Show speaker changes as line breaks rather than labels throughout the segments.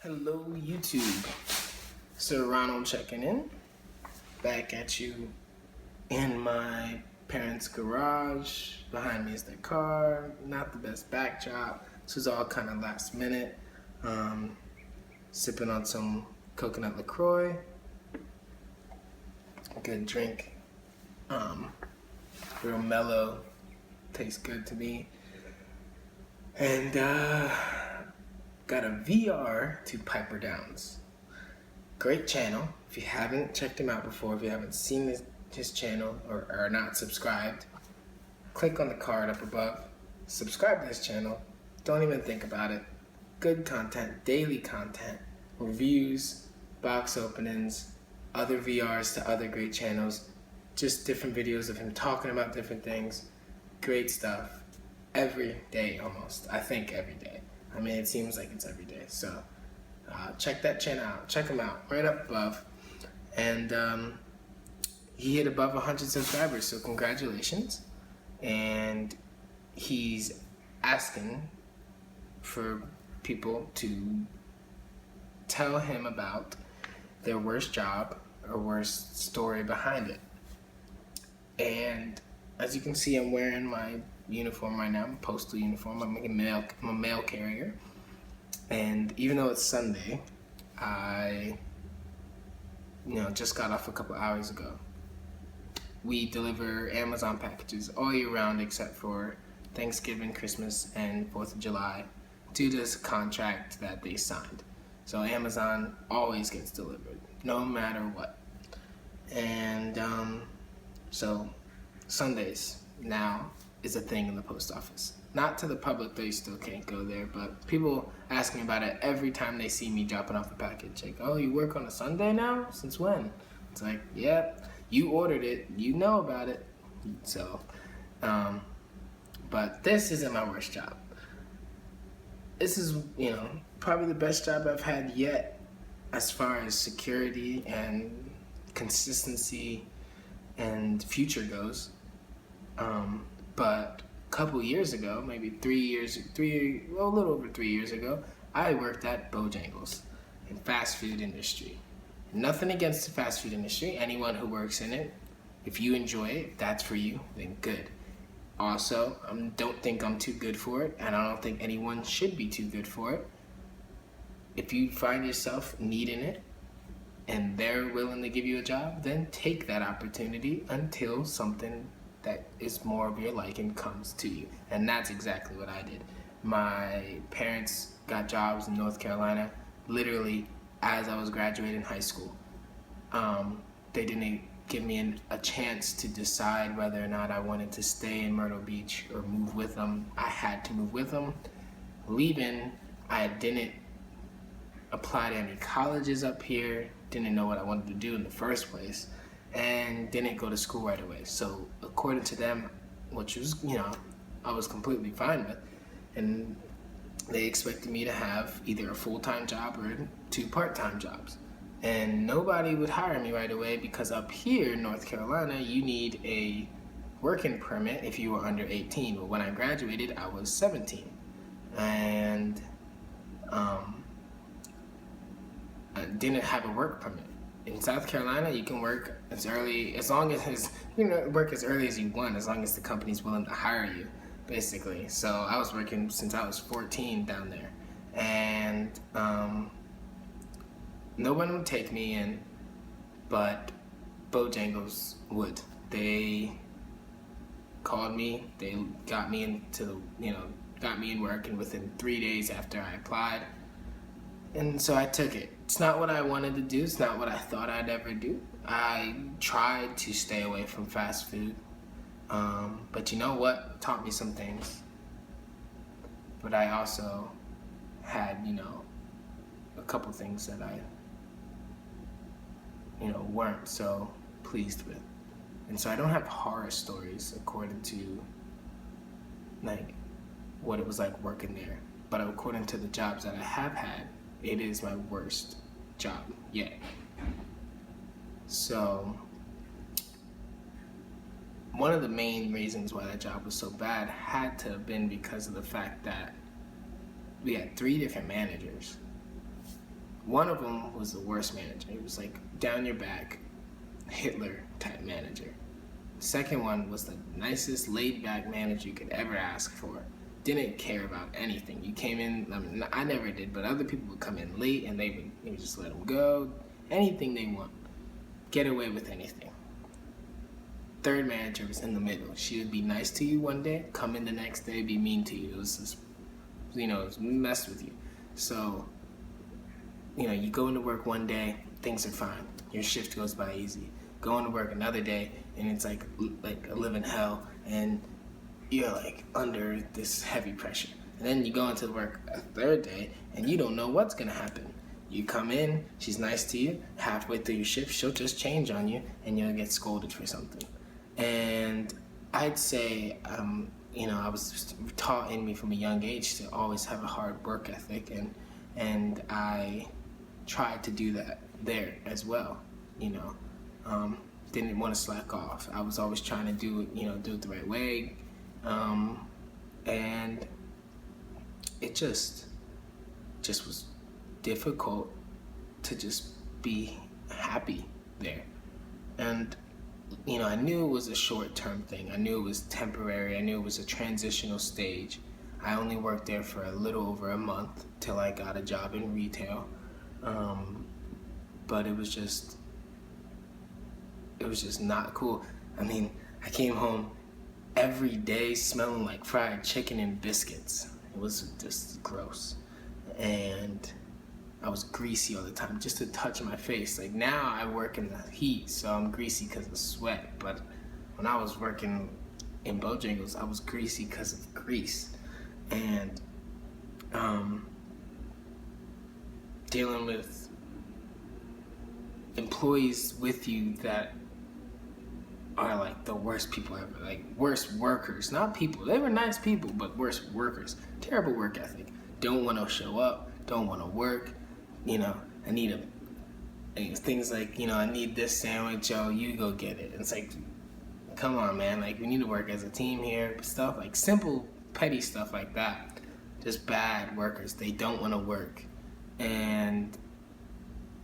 Hello YouTube, Sir Ronald checking in, back at you in my parents' garage. Behind me is their car, not the best backdrop. This was all kind of last minute. Sipping on some coconut LaCroix, good drink, real mellow, tastes good to me. And got a VR to Piper Downs. Great channel. If you haven't checked him out before, if you haven't seen his channel or are not subscribed, click on the card up above. Subscribe to this channel. Don't even think about it. Good content, daily content, reviews, box openings, other VRs to other great channels, just different videos of him talking about different things. Great stuff. Every day almost. I think every day. I mean, it seems like it's every day. So check that channel out. Check him out right up above. And he hit above 100 subscribers, so congratulations. And he's asking for people to tell him about their worst job or worst story behind it. And as you can see, I'm wearing my uniform right now. I'm a postal uniform. I'm a mail carrier. And even though it's Sunday, I just got off a couple hours ago. We deliver Amazon packages all year round except for Thanksgiving, Christmas, and 4th of July due to this contract that they signed. So Amazon always gets delivered, no matter what. And so Sundays now is a thing in the post office. Not to the public, they still can't go there, but people ask me about it every time they see me dropping off a package. Like, oh, you work on a Sunday now? Since when? It's like, yeah, you ordered it, you know about it. So, but this isn't my worst job. This is, probably the best job I've had yet as far as security and consistency and future goes. But a couple years ago, maybe a little over 3 years ago, I worked at Bojangles in fast food industry. Nothing against the fast food industry. Anyone who works in it, if you enjoy it, if that's for you, then good. Also, don't think I'm too good for it, and I don't think anyone should be too good for it. If you find yourself needing it, and they're willing to give you a job, then take that opportunity until something that is more of your liking comes to you. And that's exactly what I did. My parents got jobs in North Carolina literally as I was graduating high school. They didn't give me a chance to decide whether or not I wanted to stay in Myrtle Beach or move with them. I had to move with them. Leaving, I didn't apply to any colleges up here, didn't know what I wanted to do in the first place, and didn't go to school right away. So according to them, which was, I was completely fine with, and they expected me to have either a full-time job or 2 part-time jobs. And nobody would hire me right away because up here in North Carolina, you need a working permit if you were under 18. But when I graduated, I was 17. And I didn't have a work permit. In South Carolina, you can work work as early as you want, as long as the company's willing to hire you, basically. So I was working since I was 14 down there, and no one would take me in, but Bojangles would. They called me, they got me in work, and within 3 days after I applied, and so I took it. It's not what I wanted to do. It's not what I thought I'd ever do. I tried to stay away from fast food. But you know what? It taught me some things. But I also had, a couple things that I, weren't so pleased with. And so I don't have horror stories according to, what it was like working there. But according to the jobs that I have had, it is my worst job yet. So one of the main reasons why that job was so bad had to have been because of the fact that we had 3 different managers. one of them was the worst manager. He was like down your back, Hitler type manager. The second one was the nicest laid back manager you could ever ask for. Didn't care about anything. You came in, I mean, I never did, but other people would come in late and they would just let them go. Anything they want. Get away with anything. Third manager was in the middle. She would be nice to you one day, come in the next day, be mean to you. It was just, it was mess with you. So, you go into work one day, things are fine. Your shift goes by easy. Go into work another day, and it's like a living hell, and you're like under this heavy pressure. And then you go into work a third day, and you don't know what's gonna happen. You come in, she's nice to you, halfway through your shift, she'll just change on you, and you'll get scolded for something. And I'd say, I was taught in me from a young age to always have a hard work ethic, and I tried to do that there as well. Didn't want to slack off. I was always trying to do it the right way, and it just was difficult to just be happy there. And I knew it was a short-term thing. I knew it was temporary. I knew it was a transitional stage. I only worked there for a little over a month till I got a job in retail. But it was just not cool. I mean, I came home every day smelling like fried chicken and biscuits. It was just gross. And I was greasy all the time, just to touch my face. Like now I work in the heat, so I'm greasy because of sweat. But when I was working in Bojangles, I was greasy because of grease. And dealing with employees with you that are like the worst people ever, like worst workers, not people. They were nice people, but worst workers. Terrible work ethic. Don't want to show up. Don't want to work. I need things like, I need this sandwich. Oh, you go get it. It's like, come on, man. Like we need to work as a team here. Stuff like simple, petty stuff like that. Just bad workers. They don't want to work, and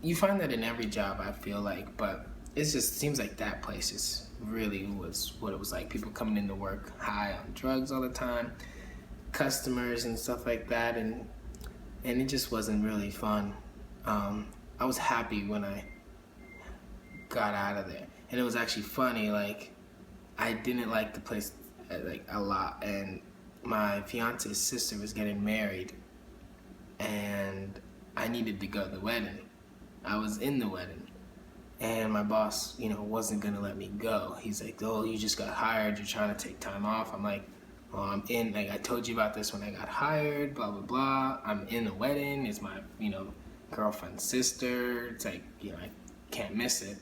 you find that in every job, I feel like, but it just seems like that place just really was what it was like. People coming into work high on drugs all the time, customers and stuff like that, and it just wasn't really fun. I was happy when I got out of there, and it was actually funny, like I didn't like the place like a lot, and my fiance's sister was getting married, and I needed to go to the wedding. I was in the wedding, and my boss, wasn't gonna let me go. He's like, "Oh, you just got hired. You're trying to take time off." I'm like, "Well, I'm in. Like I told you about this when I got hired. Blah blah blah. I'm in the wedding. It's my, girlfriend's sister. It's like, I can't miss it."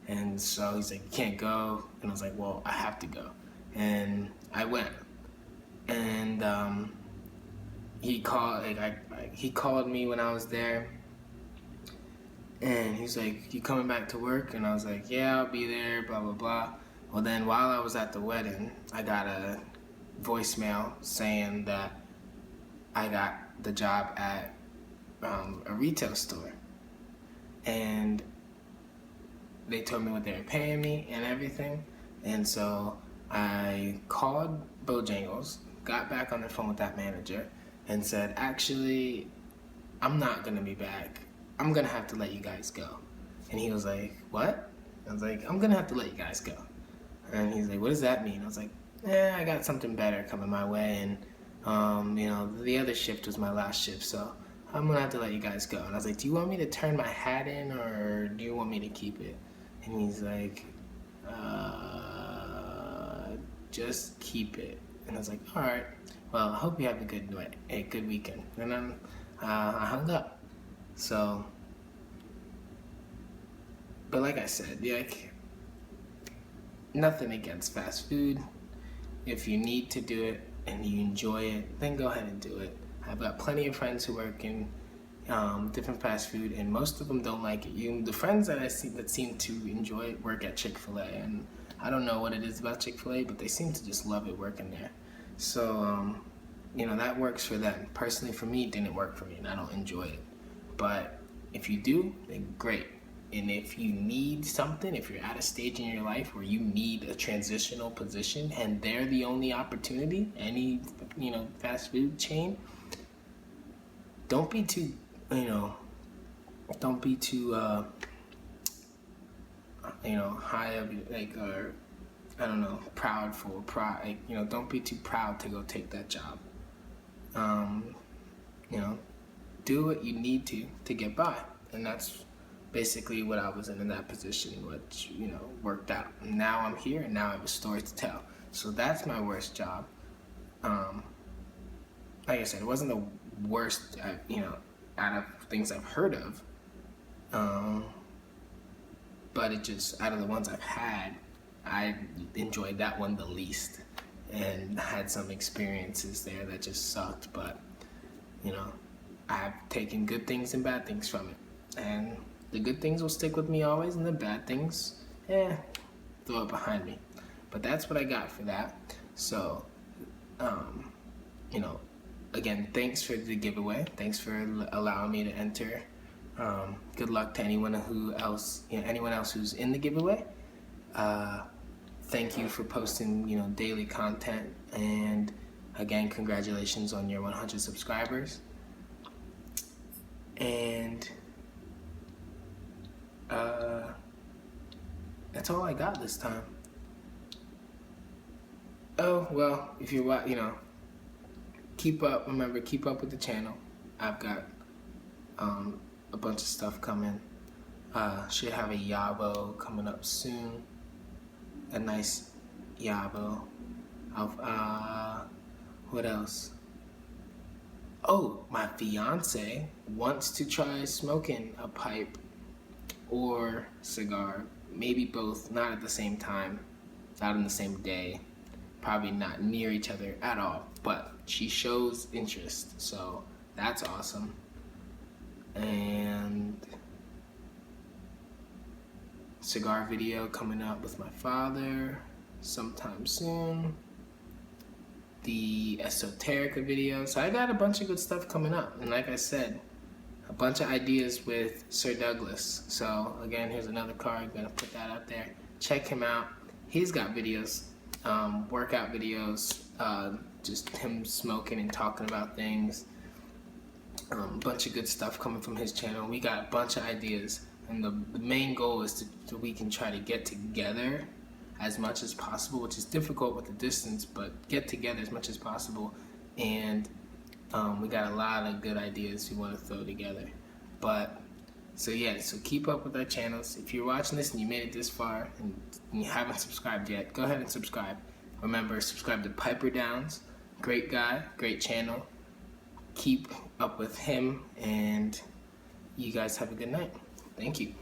And so he's like, "You can't go." And I was like, "Well, I have to go." And I went. And he called me when I was there. And he's like, "You coming back to work?" And I was like, "Yeah, I'll be there, blah, blah, blah." Well, then while I was at the wedding, I got a voicemail saying that I got the job at a retail store. And they told me what they were paying me and everything. And so I called Bojangles, got back on the phone with that manager, and said, "Actually, I'm not going to be back. I'm going to have to let you guys go." And he was like, "What?" I was like, "I'm going to have to let you guys go." And he's like, "What does that mean?" I was like, I got something better coming my way, and the other shift was my last shift, so I'm going to have to let you guys go. And I was like, "Do you want me to turn my hat in, or do you want me to keep it?" And he's like, "Just keep it." And I was like, "All right, well, I hope you have a good weekend." And then I hung up. So, but like I said, nothing against fast food. If you need to do it and you enjoy it, then go ahead and do it. I've got plenty of friends who work in different fast food, and most of them don't like it. The friends that I see that seem to enjoy it work at Chick-fil-A, and I don't know what it is about Chick-fil-A, but they seem to just love it working there. So, that works for them. Personally, for me, it didn't work for me, and I don't enjoy it. But If you do, then great. And if you need something, if you're at a stage in your life where you need a transitional position and they're the only opportunity, any, fast food chain, don't be too, don't be too, high of, or I don't know, pride, don't be too proud to go take that job. Do what you need to get by. And that's basically what I was in that position, which, worked out. And now I'm here, and now I have a story to tell. So that's my worst job. Like I said, it wasn't the worst, out of things I've heard of. But it just, out of the ones I've had, I enjoyed that one the least. And had some experiences there that just sucked, but, I've taken good things and bad things from it. And the good things will stick with me always, and the bad things, throw it behind me. But that's what I got for that. So, again, thanks for the giveaway. Thanks for allowing me to enter. Good luck to anyone else who's in the giveaway. Thank you for posting, daily content. And again, congratulations on your 100 subscribers. And that's all I got this time. Oh, well, if you're, keep up with the channel. I've got a bunch of stuff coming. Should have a GAW coming up soon. A nice GAW. What else? Oh, my fiance wants to try smoking a pipe or cigar. Maybe both, not at the same time, not on the same day, probably not near each other at all, but she shows interest, so that's awesome. And cigar video coming up with my father sometime soon. The esoterica video. So I got a bunch of good stuff coming up, and like I said, a bunch of ideas with Sir Douglas. So again, here's another card. I'm gonna put that out there. Check him out. He's got videos, workout videos, just him smoking and talking about things. A bunch of good stuff coming from his channel. We got a bunch of ideas, and the main goal is so we can try to get together as much as possible, which is difficult with the distance, but get together as much as possible. And we got a lot of good ideas we want to throw together. But so keep up with our channels. If you're watching this and you made it this far and you haven't subscribed yet, go ahead and subscribe. Remember, subscribe to Piper Downs. Great guy, great channel. Keep up with him, and you guys have a good night. Thank you.